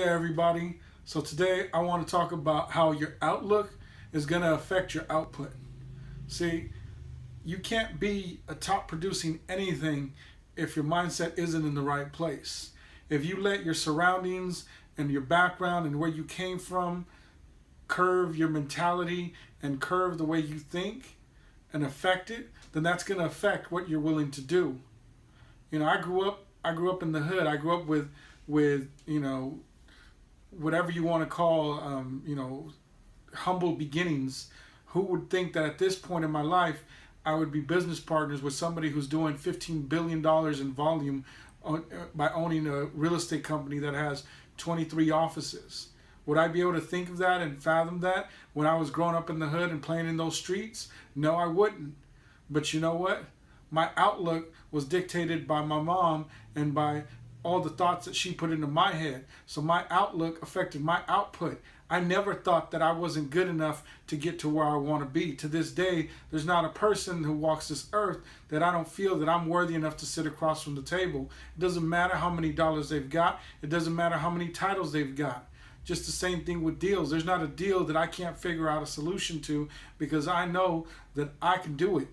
there, everybody. So today I want to talk about how your outlook is going to affect your output. See, you can't be a top producing anything if your mindset isn't in the right place. If you let your surroundings and your background and where you came from curve your mentality and curve the way you think and affect it, then that's going to affect what you're willing to do. I grew up in the hood. I grew up with whatever you want to call humble beginnings. Who would think that at this point in my life I would be business partners with somebody who's doing $15 billion in volume by owning a real estate company that has 23 offices? Would I be able to think of that and fathom that when I was growing up in the hood and playing in those streets? No, I wouldn't. But you know what? My outlook was dictated by my mom and by all the thoughts that she put into my head. So my outlook affected my output. I never thought that I wasn't good enough to get to where I want to be. To this day, there's not a person who walks this earth that I don't feel that I'm worthy enough to sit across from the table. It doesn't matter how many dollars they've got. It doesn't matter how many titles they've got. Just the same thing with deals. There's not a deal that I can't figure out a solution to because I know that I can do it.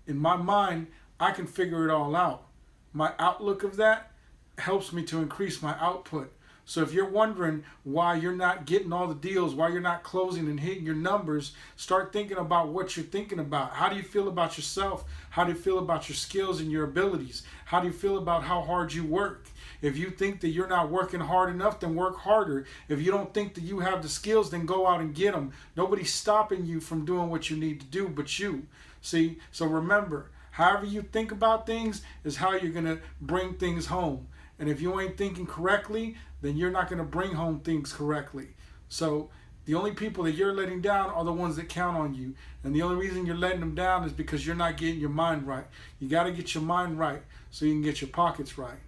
In my mind, I can figure it all out. My outlook of that helps me to increase my output. So if you're wondering why you're not getting all the deals, why you're not closing and hitting your numbers, start thinking about what you're thinking about. How do you feel about yourself? How do you feel about your skills and your abilities? How do you feel about how hard you work? If you think that you're not working hard enough, then work harder. If you don't think that you have the skills, then go out and get them. Nobody's stopping you from doing what you need to do but you. See, so remember, however you think about things is how you're going to bring things home. And if you ain't thinking correctly, then you're not going to bring home things correctly. So the only people that you're letting down are the ones that count on you. And the only reason you're letting them down is because you're not getting your mind right. You got to get your mind right so you can get your pockets right.